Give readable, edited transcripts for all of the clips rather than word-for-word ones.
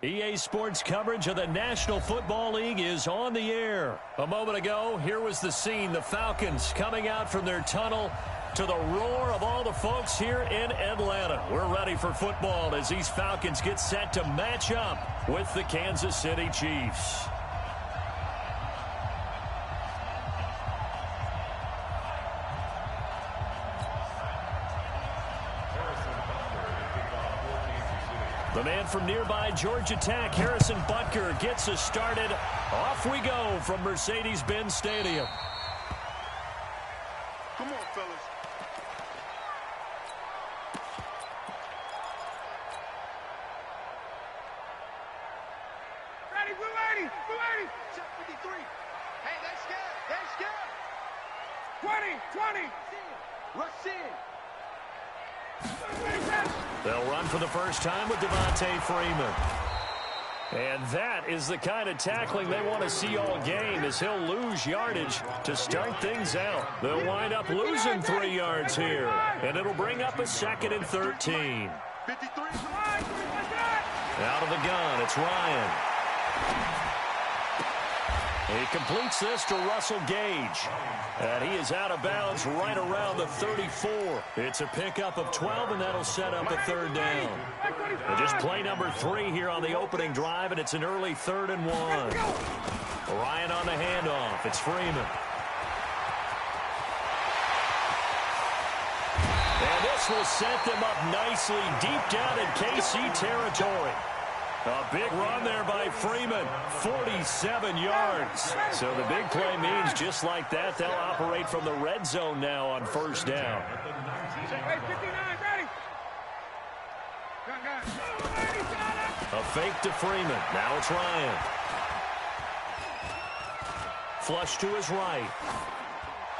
EA Sports coverage of the National Football League is on the air. A moment ago, here was the scene. The Falcons coming out from their tunnel to the roar of all the folks here in Atlanta. We're ready for football as these Falcons get set to match up with the Kansas City Chiefs. The man from nearby Georgia Tech, Harrison Butker, gets us started. Off we go from Mercedes-Benz Stadium. Come on, fellas. Ready, we're ready, we're ready. Check 53. Hey, they're scared, they're scared. 20. Rush in. They'll run for the first time with Devontae Freeman. And that is the kind of tackling they want to see all game, as he'll lose yardage to start things out. They'll wind up losing 3 yards here, and it'll bring up a 2nd and 13. 53. Out of the gun, it's Ryan. He completes this to Russell Gage. And he is out of bounds right around the 34. It's a pickup of 12, and that'll set up a 3rd down. And just play number 3 here on the opening drive, and it's an early 3rd and 1. Ryan on the handoff. It's Freeman. And this will set them up nicely deep down in KC territory. A big run there by Freeman, 47 yards. So the big play means just like that, they'll operate from the red zone now on 1st down. A fake to Freeman. Now it's Ryan. Flush to his right.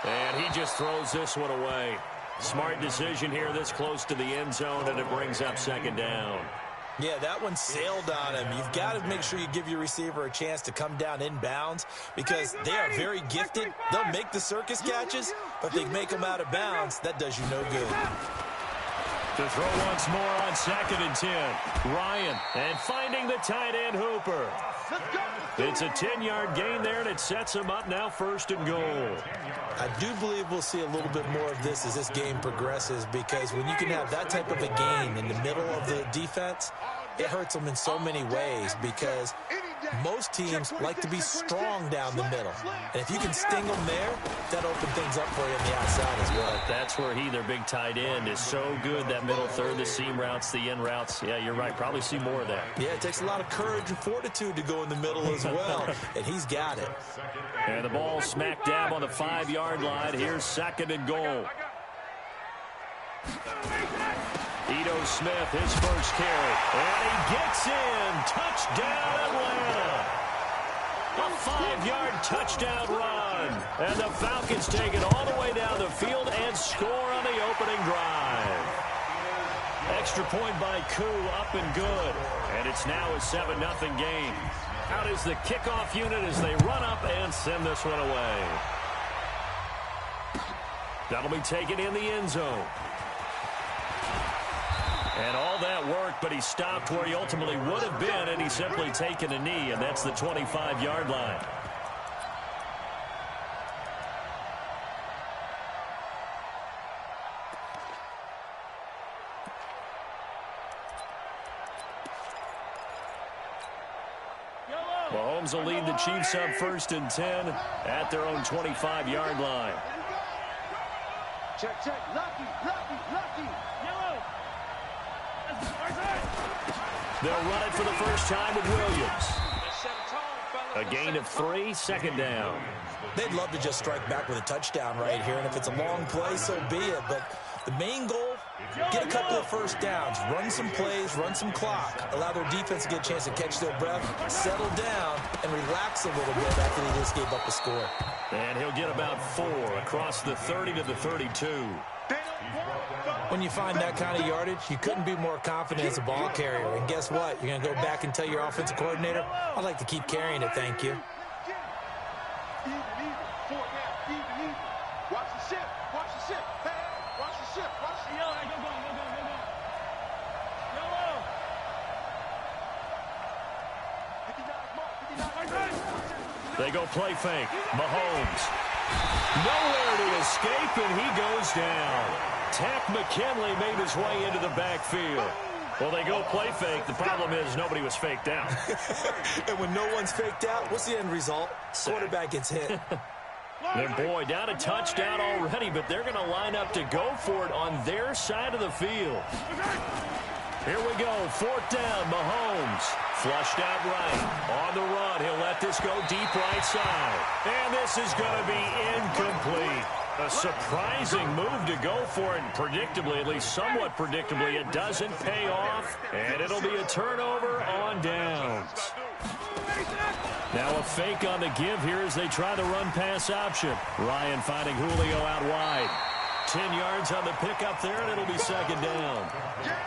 And he just throws this one away. Smart decision here this close to the end zone, and it brings up 2nd down. Yeah, that one sailed on him. You've got to make sure you give your receiver a chance to come down inbounds because they are very gifted. They'll make the circus catches, but if they make them out of bounds, that does you no good. To throw once more on 2nd and 10. Ryan, and finding the tight end Hooper. It's a 10-yard gain there, and it sets him up now 1st and goal. I do believe we'll see a little bit more of this as this game progresses because when you can have that type of a gain in the middle of the defense, it hurts them in so many ways because most teams like to be strong down the middle. And if you can sting them there, that opens things up for you on the outside as well. That's where their big tight end, is so good, that middle third, the seam routes, the in routes. Yeah, you're right. Probably see more of that. Yeah, it takes a lot of courage and fortitude to go in the middle as well, and he's got it. And the ball smack dab on the 5-yard line. Here's 2nd and goal. Ito Smith, his first carry. And he gets in. Touchdown, Atlanta. A 5-yard touchdown run. And the Falcons take it all the way down the field and score on the opening drive. Extra point by Koo, up and good. And it's now a 7-0 game. Out is the kickoff unit as they run up and send this one away. That'll be taken in the end zone. And all that work, but he stopped where he ultimately would have been, and he's simply taken a knee, and that's the 25-yard line. Mahomes will lead the Chiefs up 1st and 10 at their own 25-yard line. Check. Lucky. Yellow. They'll run it for the first time with Williams. A gain of 3, 2nd down. They'd love to just strike back with a touchdown right here, and if it's a long play, so be it. But the main goal, get a couple of first downs, run some plays, run some clock, allow their defense to get a chance to catch their breath, settle down, and relax a little bit after they just gave up a score. And he'll get about 4 across the 30 to the 32. When you find that kind of yardage, you couldn't be more confident as a ball carrier. And guess what? You're going to go back and tell your offensive coordinator, I'd like to keep carrying it, thank you. Watch the ship. Hey, watch the ship. Go. They go play fake. Mahomes. Nowhere to escape, and he goes down. Tack McKinley made his way into the backfield. Well, they go play fake. The problem is nobody was faked out. And when no one's faked out, what's the end result? Quarterback gets hit. And boy, down a touchdown already, but they're going to line up to go for it on their side of the field. Here we go, 4th down, Mahomes. Flushed out right. On the run, he'll let this go deep right side. And this is going to be incomplete. A surprising move to go for it, and predictably, at least somewhat predictably, it doesn't pay off, and it'll be a turnover on downs. Now a fake on the give here as they try the run-pass option. Ryan finding Julio out wide. 10 yards on the pickup there, and it'll be 2nd down.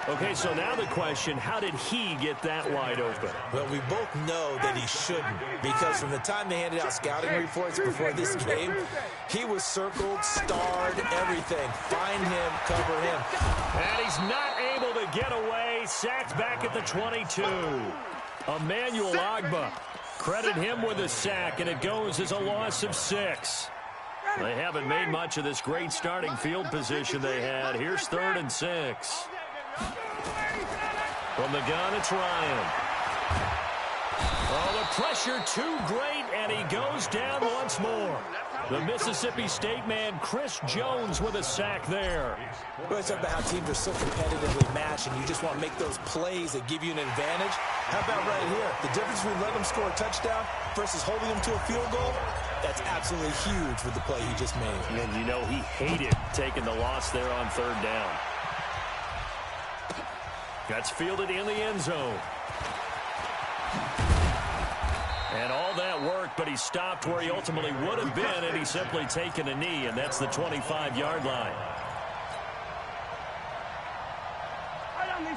Okay, so now the question, how did he get that wide open? Well, we both know that he shouldn't, because from the time they handed out scouting reports before this game, he was circled, starred, everything. Find him, cover him. And he's not able to get away. Sacked back at the 22. Emmanuel Ogbah. Credit him with a sack, and it goes as a loss of 6. They haven't made much of this great starting field position they had. Here's 3rd and 6. From the gun, it's Ryan. Oh, the pressure too great, and he goes down once more. The Mississippi State man, Chris Jones, with a sack there. Well, it's about how teams are so competitively matched, and you just want to make those plays that give you an advantage. How about right here? The difference between letting them score a touchdown versus holding them to a field goal, that's absolutely huge with the play he just made. And you know he hated taking the loss there on 3rd down. That's fielded in the end zone. And all that worked, but he stopped where he ultimately would have been, and he's simply taken a knee, and that's the 25-yard line.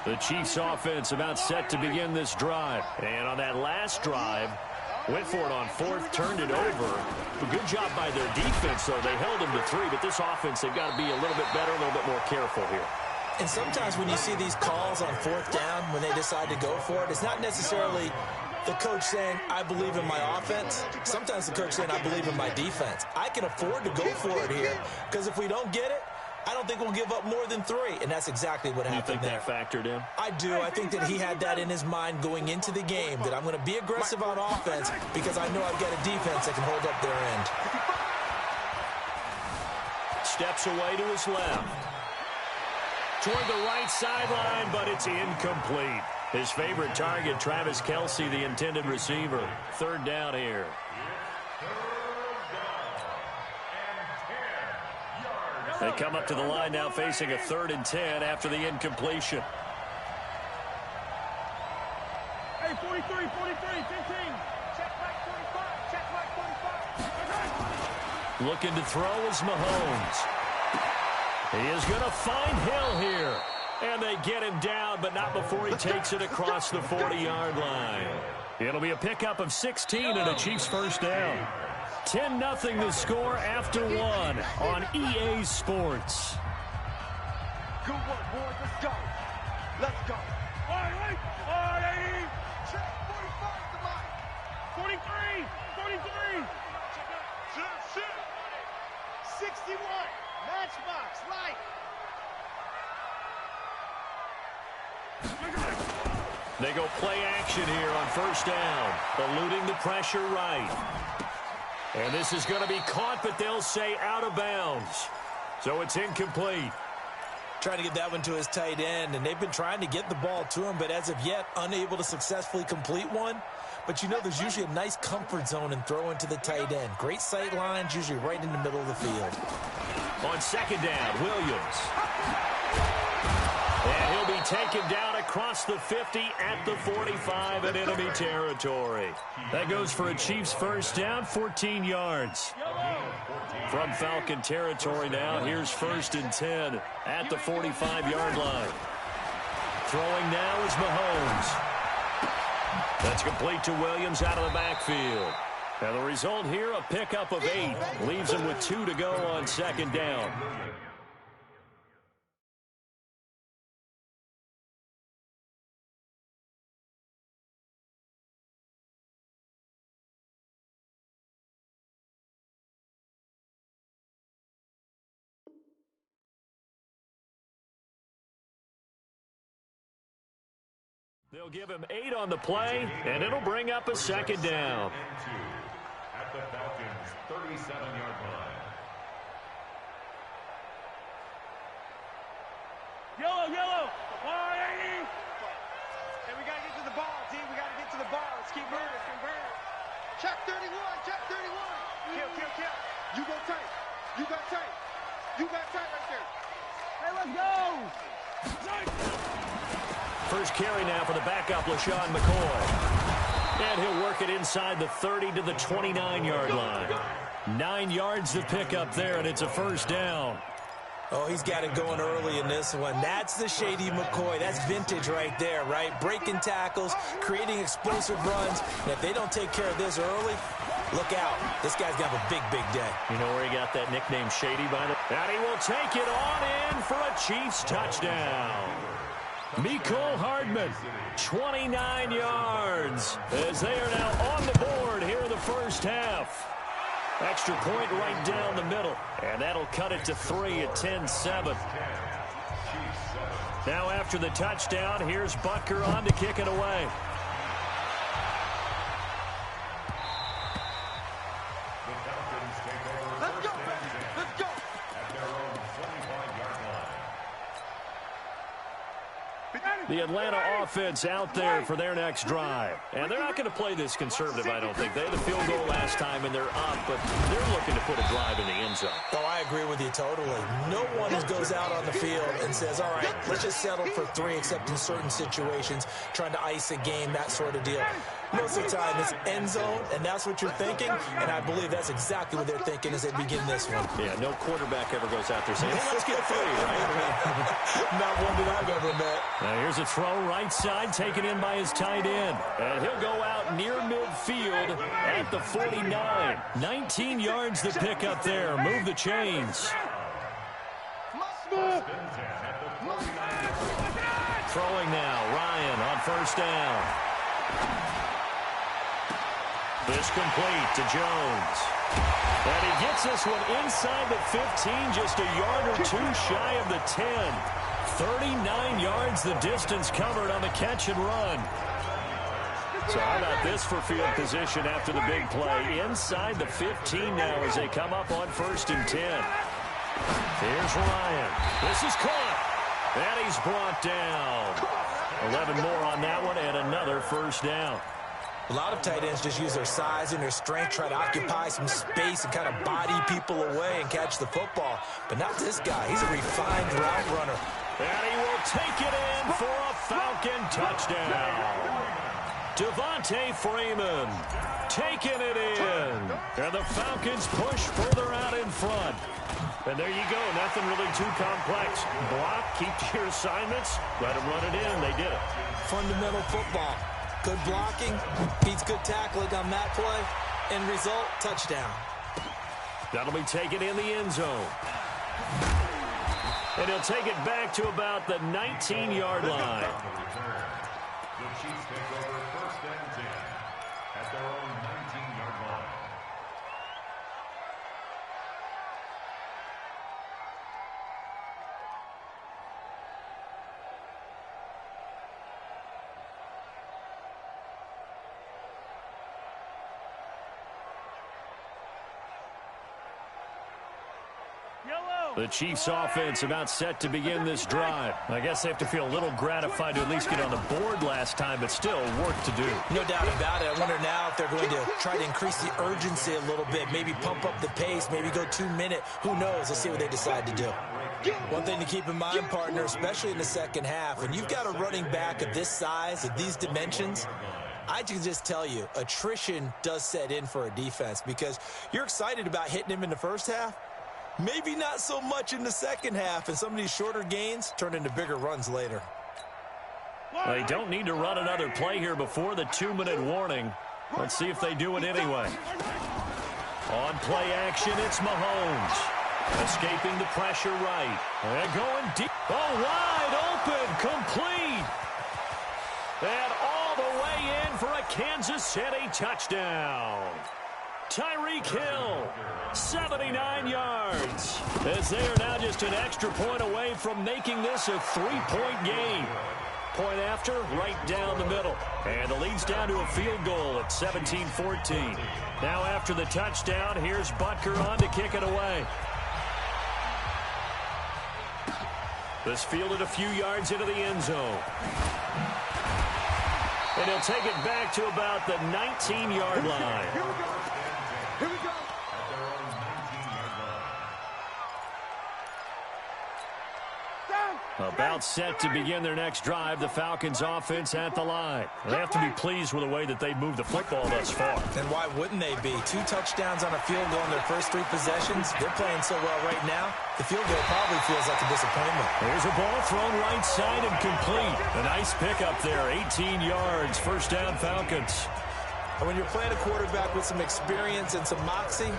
The Chiefs offense about set to begin this drive. And on that last drive, went for it on 4th, turned it over. A good job by their defense, though. They held him to 3, but this offense, they've got to be a little bit better, a little bit more careful here. And sometimes when you see these calls on 4th down, when they decide to go for it, it's not necessarily the coach saying, I believe in my offense. Sometimes the coach saying, I believe in my defense. I can afford to go for it here, because if we don't get it, I don't think we'll give up more than 3, and that's exactly what happened there. You think that factored in? I do. I think that he had that in his mind going into the game, that I'm going to be aggressive on offense because I know I've got a defense that can hold up their end. Steps away to his left. Toward the right sideline, but it's incomplete. His favorite target, Travis Kelce, the intended receiver. 3rd down here. They come up to the line now facing a 3rd and 10 after the incompletion. Hey, 43, 15. Check back 45, check back 45. Looking to throw is Mahomes. He is going to find Hill here. And they get him down, but not before he takes it across the 40-yard line. It'll be a pickup of 16 and a Chiefs 1st down. 10-0 the score after 1 on EA Sports. Good work, boys. Let's go. Let's go. All right. Check 45 to line. 43. Check. 61. Matchbox. Right. They go play action here on 1st down. Eluding the pressure right. And this is going to be caught, but they'll say out of bounds. So it's incomplete. Trying to get that one to his tight end, and they've been trying to get the ball to him, but as of yet, unable to successfully complete one. But you know there's usually a nice comfort zone in throwing to the tight end. Great sight lines, usually right in the middle of the field. On 2nd down, Williams. And he'll be taken down across the 50 at the 45 in enemy territory. That goes for a Chiefs 1st down, 14 yards. From Falcon territory now, here's 1st and 10 at the 45-yard line. Throwing now is Mahomes. That's complete to Williams out of the backfield. And the result here, a pickup of 8. Leaves him with 2 to go on 2nd down. They'll give him 8 on the play, and it'll bring up a second down. At the Falcons' 37-yard line. Yellow. 180. And we got to get to the ball, team. We got to get to the ball. Let's keep moving. Check 31. Kill. You go tight. You got tight right there. Hey, let's go. First carry now for the backup, LaShawn McCoy. And he'll work it inside the 30 to the 29-yard line. 9 yards to pick up there, and it's a first down. Oh, he's got it going early in this one. That's the shady McCoy. That's vintage right there, right? Breaking tackles, creating explosive runs. And if they don't take care of this early, look out. This guy's going to have a big, big day. You know where he got that nickname Shady by the... And he will take it on in for a Chiefs touchdown. Mecole Hardman, 29 yards, as they are now on the board here in the first half. Extra point right down the middle, and that'll cut it to 3 at 10-7. Now after the touchdown, here's Butker on to kick it away. Let's go. At their own 25-yard line. The Atlanta offense out there for their next drive. And they're not going to play this conservative, I don't think. They had a field goal last time, and they're up, but they're looking to put a drive in the end zone. Oh, I agree with you totally. No one goes out on the field and says, all right, let's just settle for 3, except in certain situations, trying to ice a game, that sort of deal. Most of the time, it's end zone, and that's what you're thinking, and I believe that's exactly what they're thinking as they begin this one. Yeah, no quarterback ever goes out there saying, hey, let's get 3, right? Not one that I've ever met. Now here's a throw right side, taken in by his tight end. And he'll go out near midfield at the 49. 19 yards to pick up there. Move the chains. Throwing now, Ryan on first down. This complete to Jones. And he gets this one inside the 15, just a yard or 2 shy of the 10. 39 yards the distance covered on the catch and run. So how about this for field position after the big play? Inside the 15 now as they come up on 1st and 10. Here's Ryan. This is caught. And he's brought down. 11 more on that one and another first down. A lot of tight ends just use their size and their strength, try to occupy some space and kind of body people away and catch the football. But not this guy. He's a refined route runner. And he will take it in for a Falcon touchdown. Devontae Freeman taking it in. And the Falcons push further out in front. And there you go. Nothing really too complex. Block, keep to your assignments, let them run it in. They did it. Fundamental football. Good blocking, beats good tackling on that play. End result, touchdown. That'll be taken in the end zone. And he'll take it back to about the 19-yard line. The Chiefs take over 1st and 10 at their own 19-yard line. The Chiefs offense about set to begin this drive. I guess they have to feel a little gratified to at least get on the board last time, but still work to do. No doubt about it. I wonder now if they're going to try to increase the urgency a little bit, maybe pump up the pace, maybe go 2-minute. Who knows? Let's see what they decide to do. One thing to keep in mind, partner, especially in the second half, when you've got a running back of this size, of these dimensions, I can just tell you, attrition does set in for a defense because you're excited about hitting him in the first half. Maybe not so much in the second half, and some of these shorter gains turn into bigger runs later. They don't need to run another play here before the 2-minute warning. Let's see if they do it anyway. On play action, it's Mahomes. Escaping the pressure right. And going deep. Oh, wide open, complete. And all the way in for a Kansas City touchdown. Tyreek Hill, 79 yards, as they are now just an extra point away from making this a 3-point game. point after, right down the middle. And the lead's down to a field goal at 17-14. Now after the touchdown, here's Butker on to kick it away. This fielded a few yards into the end zone. And he'll take it back to about the 19-yard line. Here we go. Here we go. About set to begin their next drive, the Falcons offense at the line. They have to be pleased with the way that they've moved the football thus far. And why wouldn't they be? 2 touchdowns on a field goal in their first 3 possessions. They're playing so well right now, the field goal probably feels like a disappointment. There's a ball thrown right side and complete. A nice pickup there, 18 yards, first down Falcons. And when you're playing a quarterback with some experience and some moxie,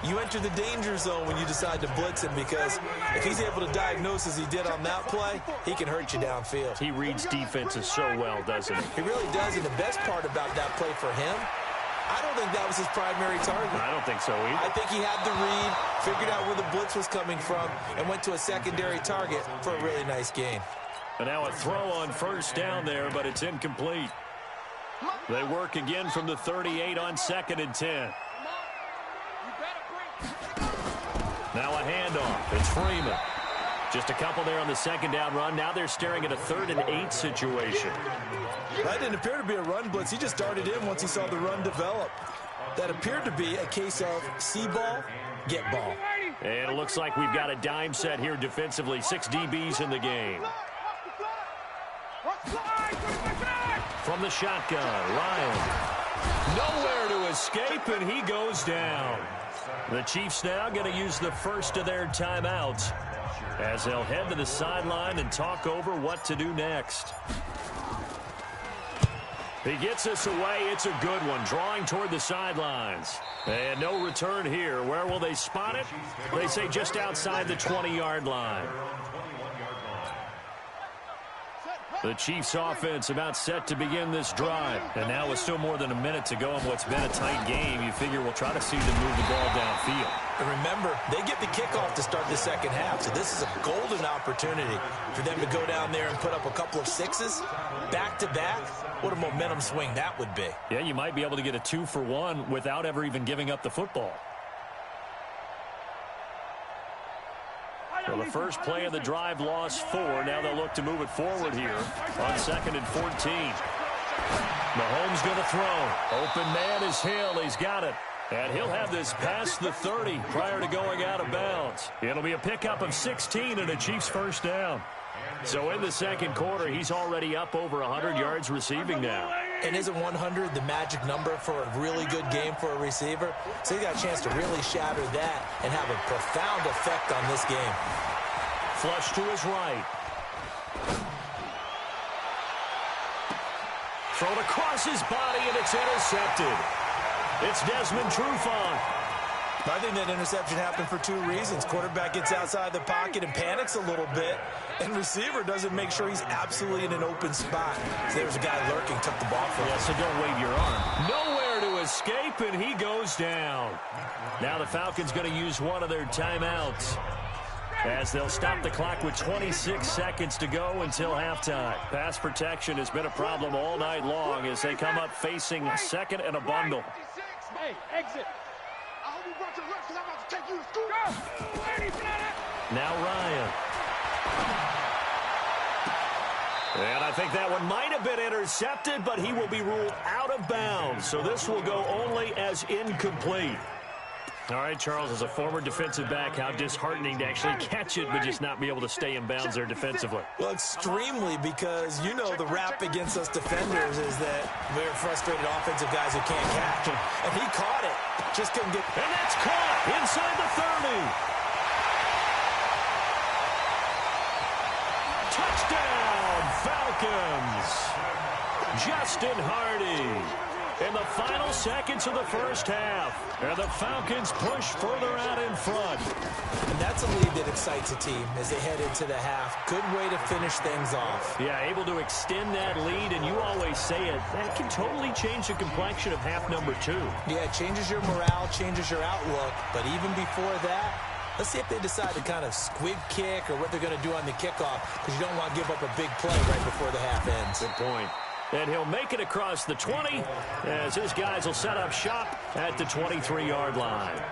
you enter the danger zone when you decide to blitz him, because if he's able to diagnose as he did on that play, he can hurt you downfield. He reads defenses so well, doesn't he? He really does, and the best part about that play for him, I don't think that was his primary target. I don't think so either. I think he had the read, figured out where the blitz was coming from, and went to a secondary target for a really nice gain. And now a throw on first down there, but it's incomplete. They work again from the 38 on 2nd and 10. Now a handoff. It's Freeman. Just a couple there on the second down run. Now they're staring at a 3rd and 8 situation. That didn't appear to be a run blitz. He just darted in once he saw the run develop. That appeared to be a case of see ball, get ball. And it looks like we've got a dime set here defensively. 6 DBs in the game. From the shotgun, Ryan. Nowhere to escape, and he goes down. The Chiefs now going to use the first of their timeouts as they'll head to the sideline and talk over what to do next. He gets us away. It's a good one, drawing toward the sidelines. And no return here. Where will they spot it? They say just outside the 20-yard line. The Chiefs offense about set to begin this drive. And now with still more than a minute to go in what's been a tight game, you figure we'll try to see them move the ball downfield. And remember, they get the kickoff to start the second half, so this is a golden opportunity for them to go down there and put up a couple of 6s back-to-back. What a momentum swing that would be. Yeah, you might be able to get a 2-for-1 without ever even giving up the football. Well, the first play of the drive lost 4. Now they'll look to move it forward here on 2nd and 14. Mahomes going to throw. Open man is Hill. He's got it. And he'll have this past the 30 prior to going out of bounds. It'll be a pickup of 16 and a Chiefs first down. So in the second quarter, he's already up over 100 yards receiving now. And isn't 100 the magic number for a really good game for a receiver? So he got a chance to really shatter that and have a profound effect on this game. Flush to his right. Thrown across his body, and it's intercepted. It's Desmond Trufant. I think that interception happened for 2 reasons. Quarterback gets outside the pocket and panics a little bit, and receiver doesn't make sure he's absolutely in an open spot. So there's a guy lurking, took the ball from him. Yeah, so don't wave your arm. Nowhere to escape, and he goes down. Now the Falcons going to use one of their timeouts as they'll stop the clock with 26 seconds to go until halftime. Pass protection has been a problem all night long as they come up facing 2nd and a bundle. Hey, exit. I hope you brought your left because I'm about to take you to school. Now Ryan. And I think that one might have been intercepted, but he will be ruled out of bounds. So this will go only as incomplete. All right, Charles, as a former defensive back, how disheartening to actually catch it but just not be able to stay in bounds there defensively. Well, extremely, because you know the rap against us defenders is that we're frustrated offensive guys who can't catch. And he caught it. Just couldn't get... And that's caught inside the 30. Touchdown, Falcons. Justin Hardy. In the final seconds of the first half. And the Falcons push further out in front. And that's a lead that excites a team as they head into the half. Good way to finish things off. Yeah, able to extend that lead, and you always say it, that can totally change the complexion of half number 2. Yeah, it changes your morale, changes your outlook. But even before that, Let's see if they decide to kind of squib kick or what they're going to do on the kickoff, because you don't want to give up a big play right before the half ends. Good point. And he'll make it across the 20 as his guys will set up shop at the 23-yard line.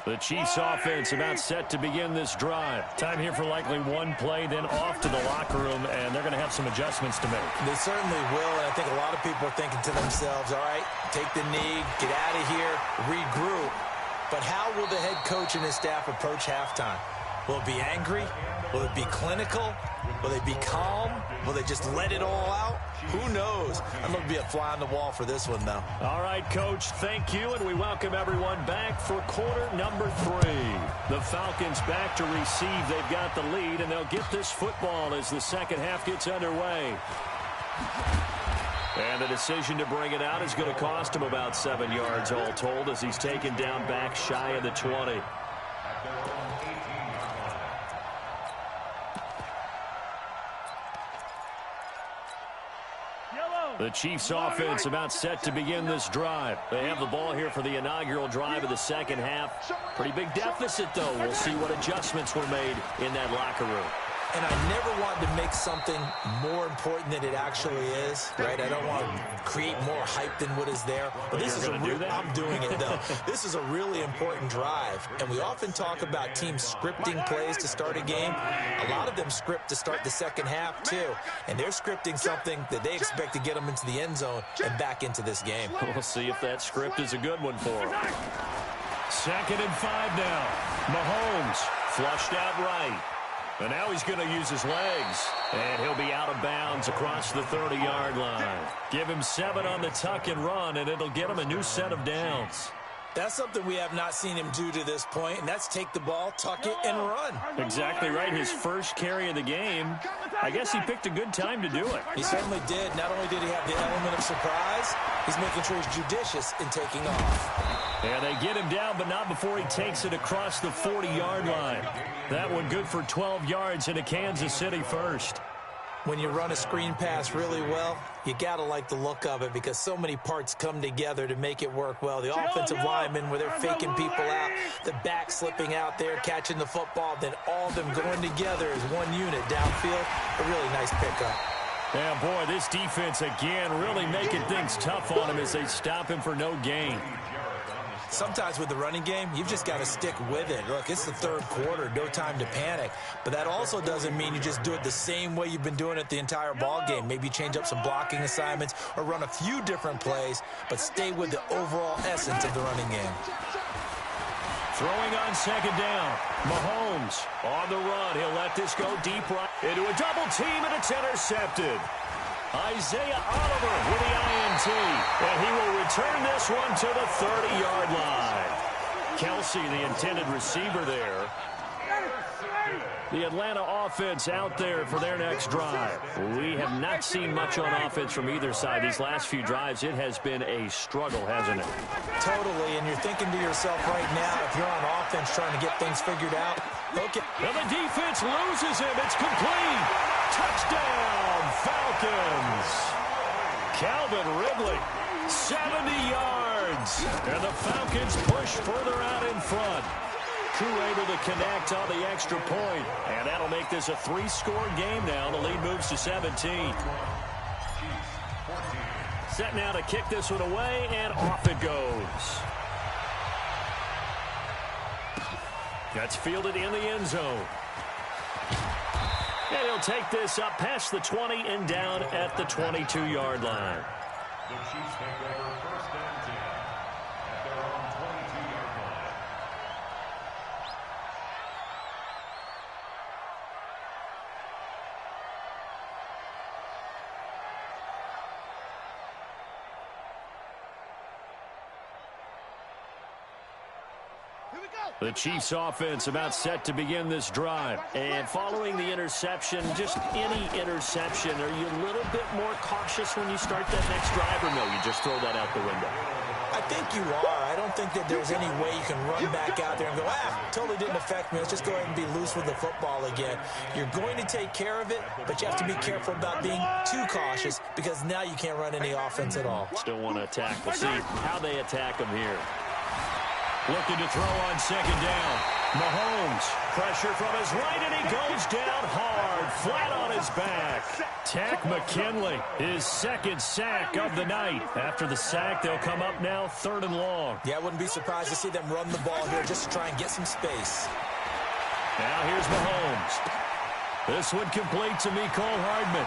The Chiefs offense about set to begin this drive. Time here for likely one play, then off to the locker room, and they're going to have some adjustments to make. They certainly will, and I think a lot of people are thinking to themselves, all right, take the knee, get out of here, regroup. But how will the head coach and his staff approach halftime? Will it be angry? Will it be clinical? Will they be calm? Will they just let it all out? Who knows? I'm going to be a fly on the wall for this one, though. All right, Coach, thank you, and we welcome everyone back for quarter number 3. The Falcons back to receive. They've got the lead, and they'll get this football as the second half gets underway. And the decision to bring it out is going to cost him about 7 yards all told, as he's taken down back shy of the 20. The Chiefs offense about set to begin this drive. They have the ball here for the inaugural drive of the second half. Pretty big deficit, though. We'll see what adjustments were made in that locker room. And I never want to make something more important than it actually is, right? I don't want to create more hype than what is there. But this is I'm doing it, though. This is a really important drive. And we often talk about teams scripting plays to start a game. A lot of them script to start the second half, too. And they're scripting something that they expect to get them into the end zone and back into this game. We'll see if that script is a good one for them. 2nd and 5 now. Mahomes flushed out right. And now he's going to use his legs. And he'll be out of bounds across the 30-yard line. Give him 7 on the tuck and run, and it'll get him a new set of downs. That's something we have not seen him do to this point, and that's take the ball, tuck it, and run. Exactly right. His first carry of the game. I guess he picked a good time to do it. He certainly did. Not only did he have the element of surprise, he's making sure he's judicious in taking off. And they get him down, but not before he takes it across the 40-yard line. That one good for 12 yards into Kansas City first. When you run a screen pass really well, you got to like the look of it because so many parts come together to make it work well. The offensive linemen, where they're faking people out, the back slipping out there, catching the football, then all of them going together as one unit downfield. A really nice pickup. Yeah, boy, this defense again really making things tough on him as they stop him for no gain. Sometimes with the running game, you've just got to stick with it. Look, it's the third quarter, no time to panic. But that also doesn't mean you just do it the same way you've been doing it the entire ball game. Maybe change up some blocking assignments or run a few different plays, but stay with the overall essence of the running game. Throwing on 2nd down. Mahomes on the run. He'll let this go deep right into a double team, and it's intercepted. Isaiah Oliver with the INT, and he will return this one to the 30-yard line. Kelsey, the intended receiver there. The Atlanta offense out there for their next drive. We have not seen much on offense from either side. These last few drives, it has been a struggle, hasn't it? Totally, and you're thinking to yourself right now, if you're on offense trying to get things figured out, okay. And the defense loses him. It's complete. Touchdown, Falcons. Calvin Ridley, 70 yards. And the Falcons push further out in front. Crew able to connect on the extra point. And that'll make this a 3-score game now. The lead moves to 17. Set now to kick this one away, and off it goes. That's fielded in the end zone. And he'll take this up past the 20 and down at the 22-yard line. The Chiefs take over 1st and 10 at their own 22-yard line. The Chiefs offense about set to begin this drive. And following the interception, just any interception, are you a little bit more cautious when you start that next drive, or no, you just throw that out the window? I think you are. I don't think that there's any way you can run back out there and go, totally didn't affect me. Let's just go ahead and be loose with the football again. You're going to take care of it, but you have to be careful about being too cautious because now you can't run any offense at all. Still want to attack. We'll see how they attack him here. Looking to throw on second down. Mahomes, pressure from his right, and he goes down hard, flat on his back. Takk McKinley, his second sack of the night. After the sack, they'll come up now 3rd and long. Yeah, I wouldn't be surprised to see them run the ball here just to try and get some space. Now here's Mahomes. This one complete to Mecole Hardman.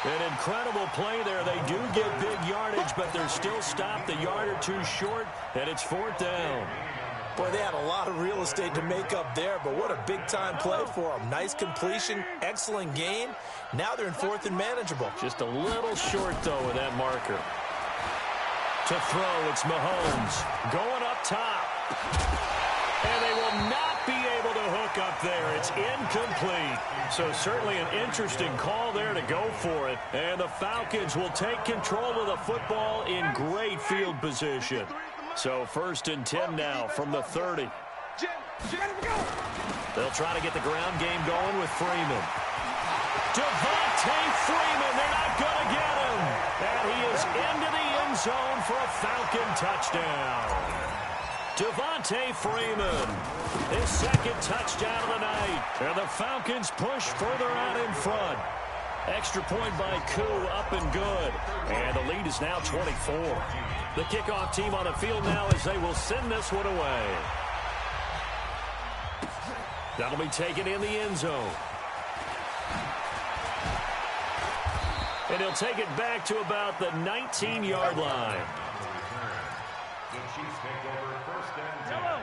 An incredible play there. They do get big yardage, but they're still stopped a yard or two short, and it's 4th down. Boy, they had a lot of real estate to make up there, but what a big-time play for them. Nice completion, excellent gain. Now they're in 4th and manageable. Just a little short, though, with that marker. To throw, it's Mahomes going up top. And they will not be able to hook up there. It's incomplete. So certainly an interesting call there to go for it. And the Falcons will take control of the football in great field position. So 1st and 10 now from the 30. They'll try to get the ground game going with Freeman. Devontae Freeman, they're not going to get him. And he is into the end zone for a Falcon touchdown. Devontae Freeman, his second touchdown of the night. And the Falcons push further out in front. Extra point by Koo, up and good. And the lead is now 24. The kickoff team on the field now as they will send this one away. That'll be taken in the end zone. And he'll take it back to about the 19-yard line.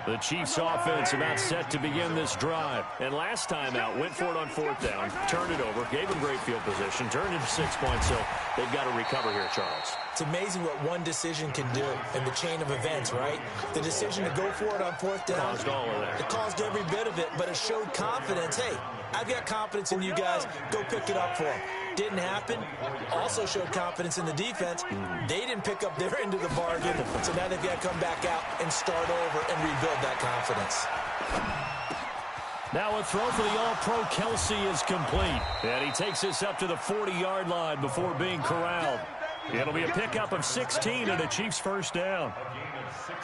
The Chiefs offense about set to begin this drive. And last time out, went for it on 4th down, turned it over, gave them great field position, turned it to 6 points, so they've got to recover here, Charles. It's amazing what one decision can do in the chain of events, right? The decision to go for it on 4th down. Caused all of that. It caused every bit of it, but it showed confidence. Hey, I've got confidence in you guys. Go pick it up for them. Didn't happen. Also showed confidence in the defense. They didn't pick up their end of the bargain, so now they've got to come back out and start over and rebuild that confidence. Now a throw for the All-Pro Kelsey is complete. And he takes this up to the 40-yard line before being corralled. It'll be a pickup of 16 and a Chiefs 1st down.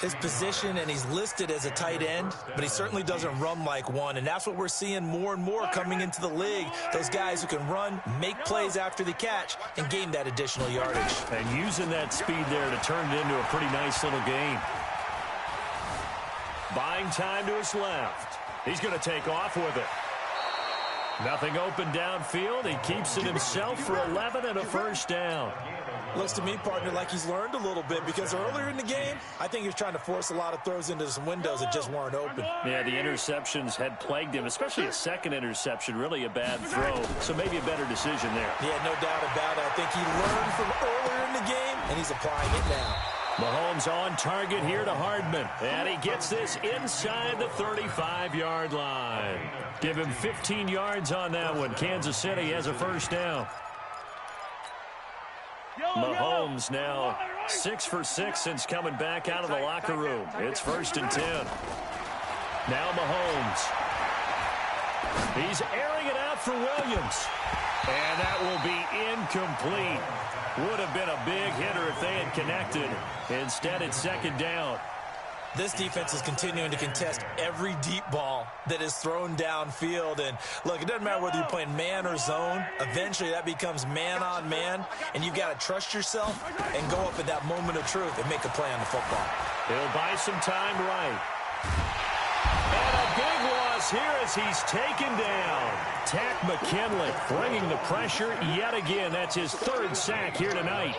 His position, and he's listed as a tight end, but he certainly doesn't run like one, and that's what we're seeing more and more coming into the league. Those guys who can run, make plays after the catch, and gain that additional yardage. And using that speed there to turn it into a pretty nice little gain. Buying time to his left. He's going to take off with it. Nothing open downfield. He keeps it himself for 11 and a 1st down. Looks to me, partner, like he's learned a little bit because earlier in the game, I think he was trying to force a lot of throws into some windows that just weren't open. Yeah, the interceptions had plagued him, especially a second interception, really a bad throw. So maybe a better decision there. Yeah, no doubt about it. I think he learned from earlier in the game, and he's applying it now. Mahomes on target here to Hardman. And he gets this inside the 35-yard line. Give him 15 yards on that one. Kansas City has a 1st down. Mahomes now 6 for 6 since coming back out of the locker room. It's 1st and 10. Now Mahomes. He's airing it out for Williams. And that will be incomplete. Would have been a big hitter if they had connected. Instead, it's 2nd down. This defense is continuing to contest every deep ball that is thrown downfield. And, look, it doesn't matter whether you're playing man or zone. Eventually, that becomes man-on-man, and you've got to trust yourself and go up at that moment of truth and make a play on the football. He'll buy some time right. And a big loss here as he's taken down. Takk McKinley bringing the pressure yet again. That's his 3rd sack here tonight.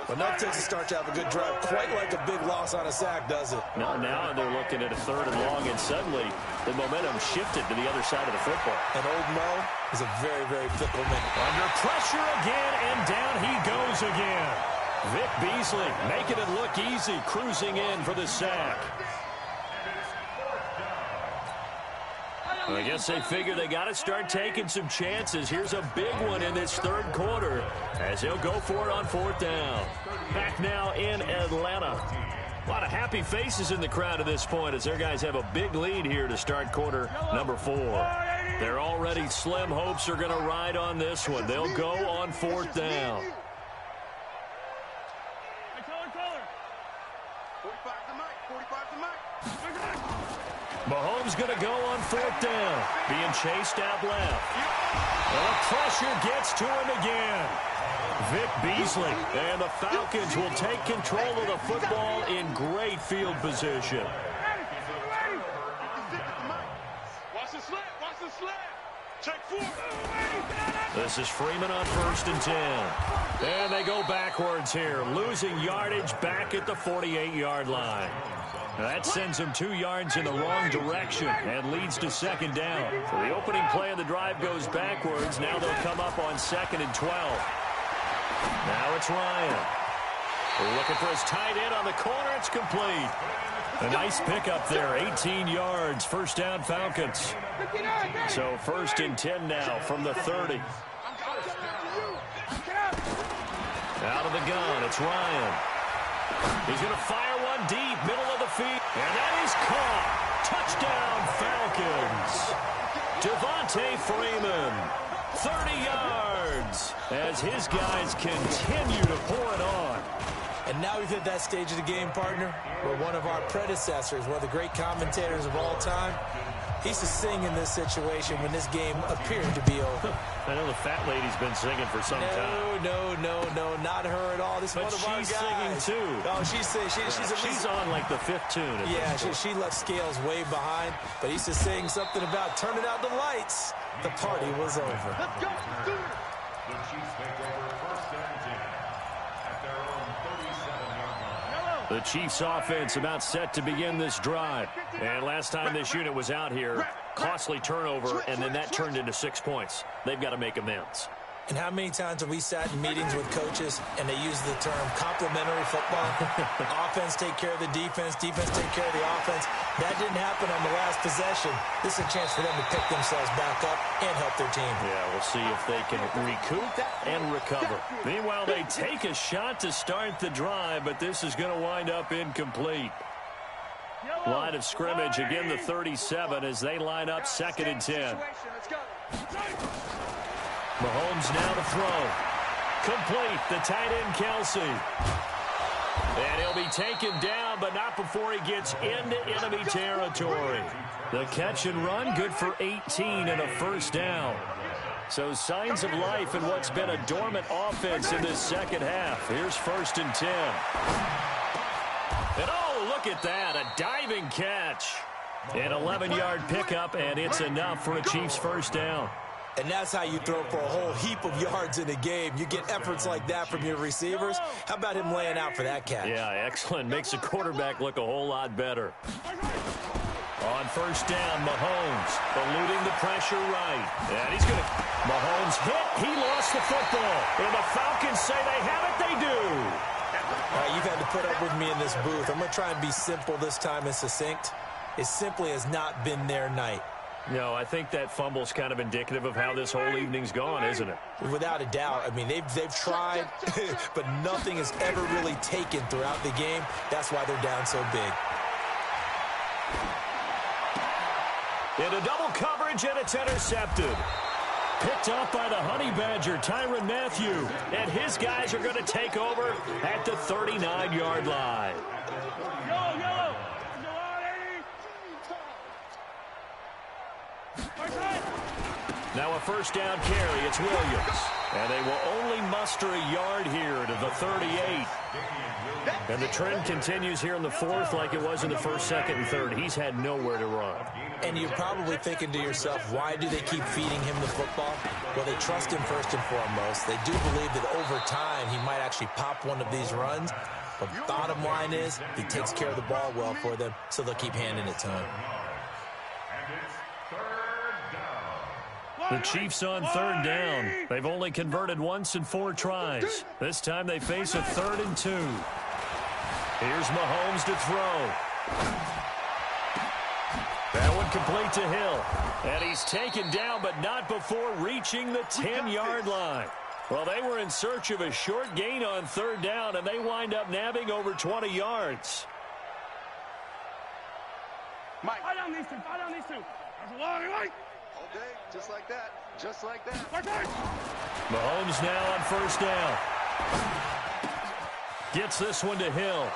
But no Texas start to have a good drive, quite like a big loss on a sack, does it? No, now they're looking at a 3rd and long, and suddenly the momentum shifted to the other side of the football. And old Mo is a very, very fickle man. Under pressure again, and down he goes again. Vic Beasley making it look easy, cruising in for the sack. I guess they figure they got to start taking some chances. Here's a big one in this third quarter as he'll go for it on fourth down. Back now in Atlanta. A lot of happy faces in the crowd at this point as their guys have a big lead here to start quarter number 4. Their already slim hopes are going to ride on this one. They'll go on fourth down. 45 to Mike. 45 to Mike. Mahomes going to go on fourth down. Being chased out left. And the pressure gets to him again. Vic Beasley and the Falcons will take control of the football in great field position. Watch the slant. Watch the slant. Check 4. This is Freeman on 1st and 10. And they go backwards here, losing yardage back at the 48-yard line. Now that sends them 2 yards in the wrong direction and leads to second down. So the opening play of the drive goes backwards. Now they'll come up on 2nd and 12. Now it's Ryan. Looking for his tight end on the corner. It's complete. A nice pickup there, 18 yards, first down Falcons. So 1st and 10 now from the 30. Out of the gun, it's Ryan. He's going to fire one deep, middle of the field, and that is caught. Touchdown, Falcons. Devontae Freeman, 30 yards, as his guys continue to pour it on. And now we've hit that stage of the game, partner, where one of our predecessors, one of the great commentators of all time, he used to sing in this situation when this game appeared to be over. I know the fat lady's been singing for some time. No, not her at all. This is one of our guys. She's singing too. Oh, she's on like the 5th tune. Yeah, she left Scales way behind, but he used to sing something about turning out the lights. The party was over. Let's go. The Chiefs take over 1st and 10 at their own 37-yard line. The Chiefs offense about set to begin this drive. And last time this unit was out here, costly turnover, and then that turned into 6 points. They've got to make amends. And how many times have we sat in meetings with coaches and they use the term complementary football? Offense take care of the defense, defense take care of the offense. That didn't happen on the last possession. This is a chance for them to pick themselves back up and help their team. Yeah, we'll see if they can recoup and recover. Meanwhile, they take a shot to start the drive, but this is going to wind up incomplete. Line of scrimmage, again the 37 as they line up 2nd and 10. Mahomes now to throw. Complete, the tight end Kelsey. And he'll be taken down, but not before he gets into enemy territory. The catch and run, good for 18 and a first down. So signs of life in what's been a dormant offense in this second half. Here's 1st and 10. And oh, look at that, a diving catch. An 11-yard pickup, and it's enough for a Chiefs first down. And that's how you throw for a whole heap of yards in a game. You get efforts like that from your receivers. How about him laying out for that catch? Yeah, excellent. Makes the quarterback look a whole lot better. On first down, Mahomes eluding the pressure right. And he's going to... Mahomes hit. He lost the football. And the Falcons say they have it. They do. All right, you've had to put up with me in this booth. I'm going to try and be simple this time and succinct. It simply has not been their night. No, I think that fumble's kind of indicative of how this whole evening's gone, isn't it? Without a doubt. I mean, they've tried, but nothing has ever really taken throughout the game. That's why they're down so big. Into double coverage, and it's intercepted. Picked up by the Honey Badger, Tyrann Mathieu. And his guys are going to take over at the 39-yard line. Yellow. Now a first down carry. It's Williams. And they will only muster a yard here to the 38. And the trend continues here in the fourth like it was in the first, second, and third. He's had nowhere to run. And you're probably thinking to yourself, why do they keep feeding him the football? Well, they trust him first and foremost. They do believe that over time he might actually pop one of these runs. But bottom line is he takes care of the ball well for them, so they'll keep handing it to him. The Chiefs on third down. They've only converted once in 4 tries. This time they face a 3rd and 2. Here's Mahomes to throw. That one incomplete to Hill. And he's taken down, but not before reaching the 10-yard line. Well, they were in search of a short gain on third down, and they wind up nabbing over 20 yards. Mike. Fire down these two. Fire down these two. That's a lot, Mike. Okay, just like that. Just like that. Okay. Mahomes now on first down. Gets this one to Hill.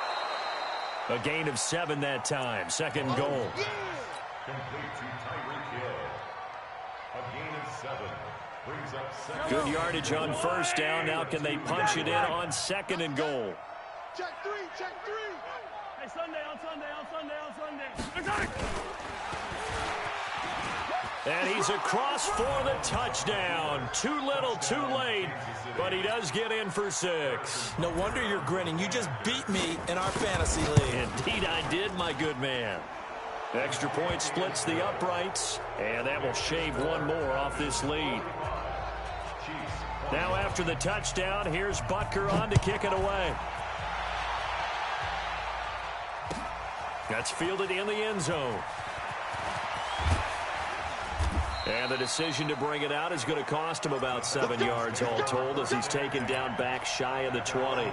A gain of 7 that time. Second and goal. Complete to Tyreek Hill. A gain of 7. Brings up second. Good yardage on first down. Now can they punch it in on second and goal? Check three. Check three. Hey, Sunday. Attack. And he's across for the touchdown. Too little, too late, but he does get in for 6. No wonder you're grinning. You just beat me in our fantasy league. Indeed I did, my good man. Extra point splits the uprights, and that will shave one more off this lead. Now after the touchdown, here's Butker on to kick it away. That's fielded in the end zone. And the decision to bring it out is going to cost him about 7 yards all told as he's taken down back shy of the 20.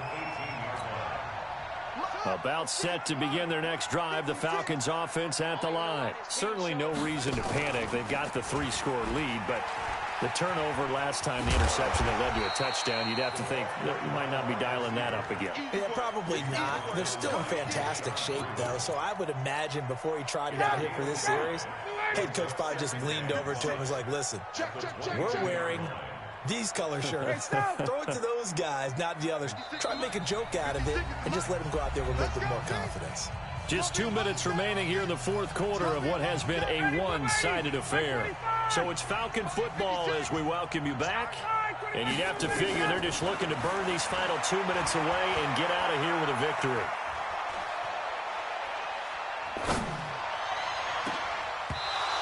About set to begin their next drive, the Falcons offense at the line. Certainly no reason to panic. They've got the 3-score lead, but the turnover last time, the interception that led to a touchdown, you'd have to think that you might not be dialing that up again. Yeah, probably not. They're still in fantastic shape, though, so I would imagine before he tried it out here for this series, head coach probably just leaned over to him and was like, listen, we're wearing these color shirts. Throw it to those guys, not the others. Try to make a joke out of it and just let them go out there with a little bit more confidence. Just 2 minutes remaining here in the fourth quarter of what has been a one-sided affair. So it's Falcon football as we welcome you back. And you'd have to figure they're just looking to burn these final 2 minutes away and get out of here with a victory.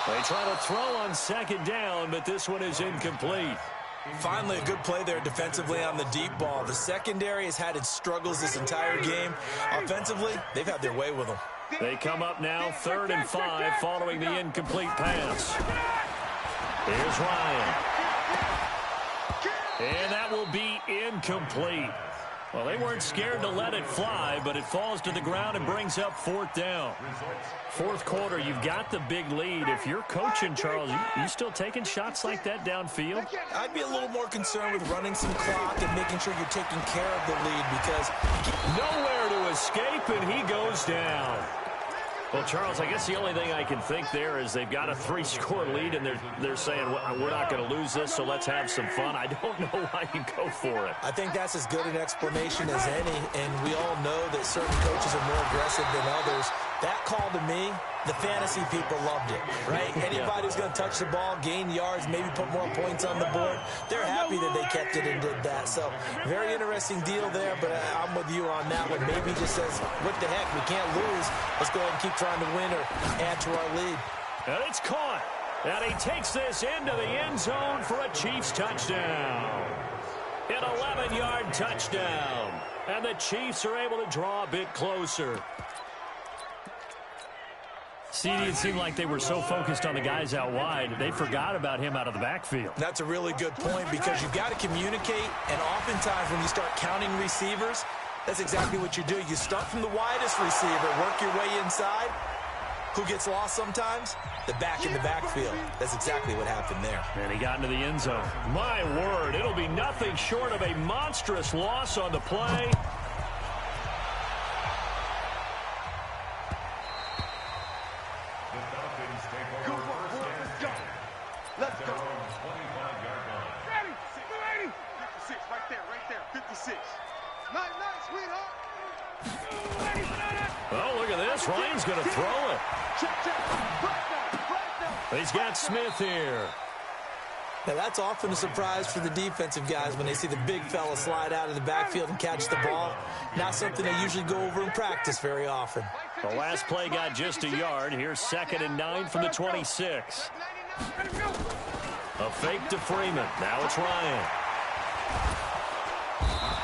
They try to throw on second down, but this one is incomplete. Finally, a good play there defensively on the deep ball. The secondary has had its struggles this entire game. Offensively, they've had their way with them. They come up now 3rd and 5 following the incomplete pass. Here's Ryan. And that will be incomplete. Well, they weren't scared to let it fly, but it falls to the ground and brings up 4th down. Fourth quarter, you've got the big lead. If you're coaching, Charles, you still taking shots like that downfield? I'd be a little more concerned with running some clock and making sure you're taking care of the lead because nowhere to escape, and he goes down. Well, Charles, I guess the only thing I can think there is they've got a 3-score lead, and they're saying, well, we're not going to lose this, so let's have some fun. I don't know why you go for it. I think that's as good an explanation as any, and we all know that certain coaches are more aggressive than others. That call to me, the fantasy people loved it, right? Anybody who's going to touch the ball, gain yards, maybe put more points on the board, they're happy that they kept it and did that. So, very interesting deal there, but I'm with you on that one. Maybe just says, what the heck, we can't lose. Let's go ahead and keep trying to win or add to our lead. And it's caught. And he takes this into the end zone for a Chiefs touchdown. An 11-yard touchdown. And the Chiefs are able to draw a bit closer. See, it seemed like they were so focused on the guys out wide, they forgot about him out of the backfield. That's a really good point because you've got to communicate, and oftentimes when you start counting receivers, that's exactly what you do. You start from the widest receiver, work your way inside. Who gets lost sometimes? The back in the backfield. That's exactly what happened there. And he got into the end zone. My word, it'll be nothing short of a monstrous loss on the play. Let's go. 25-yard line. Ready. 56, right there. 56. Nice, sweetheart. Oh, look at this. Ryan's going to throw it. He's got Smith here. Now, that's often a surprise for the defensive guys when they see the big fella slide out of the backfield and catch the ball. Not something they usually go over in practice very often. The last play got just a yard. Here's 2nd and 9 from the 26. A fake to Freeman. Now it's Ryan.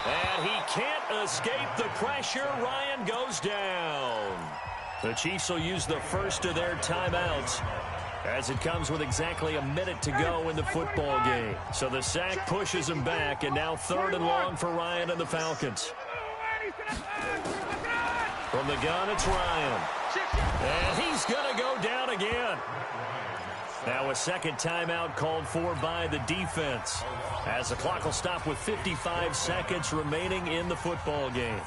And he can't escape the pressure. Ryan goes down. The Chiefs will use the first of their timeouts as it comes with exactly a minute to go in the football game. So the sack pushes them back, and now 3rd and long for Ryan and the Falcons. From the gun, it's Ryan. And he's going to go down again. Now a second timeout called for by the defense, as the clock will stop with 55 seconds remaining in the football game.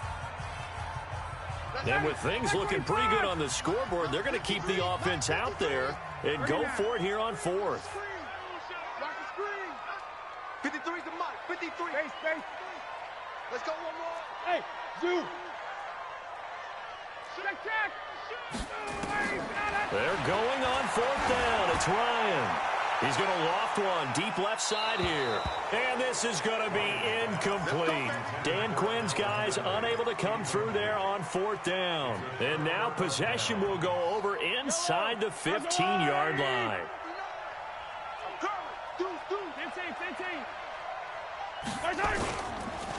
And with things looking pretty good on the scoreboard, they're going to keep the offense out there and go for it here on 4th. 53's the mark. 53. Space. Let's go one more. Hey, zoom. Check. They're going on 4th down. It's Ryan. He's going to loft one deep left side here. And this is going to be incomplete. Dan Quinn's guys unable to come through there on 4th down. And now possession will go over inside the 15-yard line.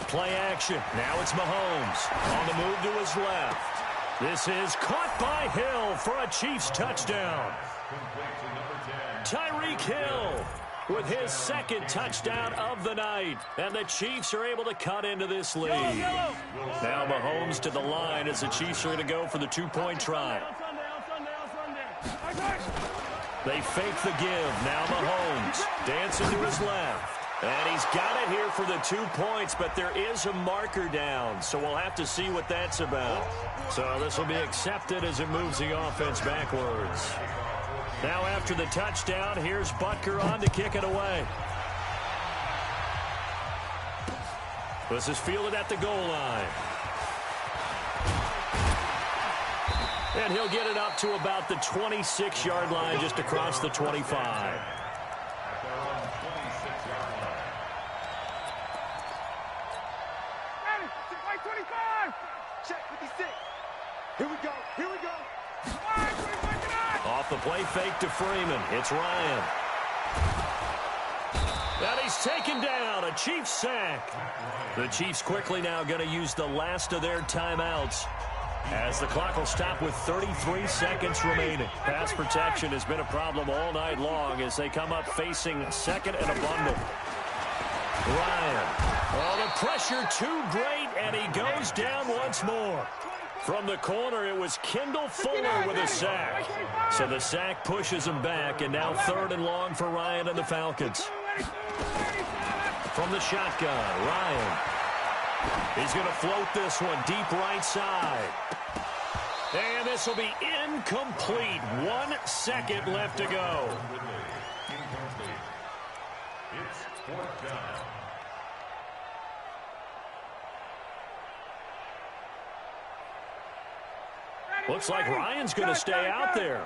Play action. Now it's Mahomes on the move to his left. This is caught by Hill for a Chiefs touchdown. Tyreek Hill with his 2nd touchdown of the night. And the Chiefs are able to cut into this lead. Now Mahomes to the line as the Chiefs are going to go for the 2-point try. They fake the give. Now Mahomes dancing to his left. And he's got it here for the 2 points, but there is a marker down, so we'll have to see what that's about. So this will be accepted as it moves the offense backwards. Now after the touchdown, here's Butker on to kick it away. This is fielded at the goal line. And he'll get it up to about the 26-yard line, just across the 25. Off the play fake to Freeman. It's Ryan. And he's taken down. A Chiefs sack. The Chiefs quickly now going to use the last of their timeouts, as the clock will stop with 33 seconds remaining. Pass protection has been a problem all night long as they come up facing 2nd and a bundle. Ryan. Oh, the pressure too great, and he goes down once more. From the corner, it was Kendall Fuller with a sack. So the sack pushes him back, and now 3rd and long for Ryan and the Falcons. From the shotgun, Ryan. He's going to float this one deep right side. And this will be incomplete. 1 second left to go. It's 4th down. Looks like Ryan's going to stay out there.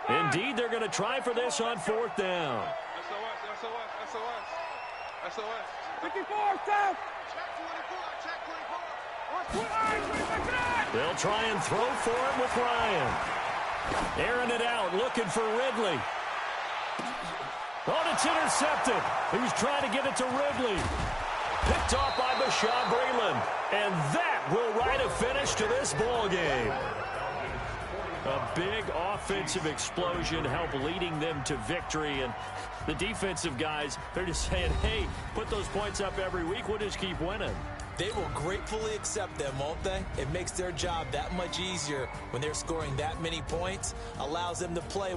Indeed, they're going to try for this on 4th down. SOS. 54, stop. They'll try and throw for it with Ryan. Airing it out, looking for Ridley. Oh, it's intercepted. He was trying to get it to Ridley. Picked off by Bashaud Breeland. And that will write a finish to this ball game. A big offensive explosion helped leading them to victory. And the defensive guys, they're just saying, hey, put those points up every week. We'll just keep winning. They will gratefully accept them, won't they? It makes their job that much easier when they're scoring that many points, allows them to play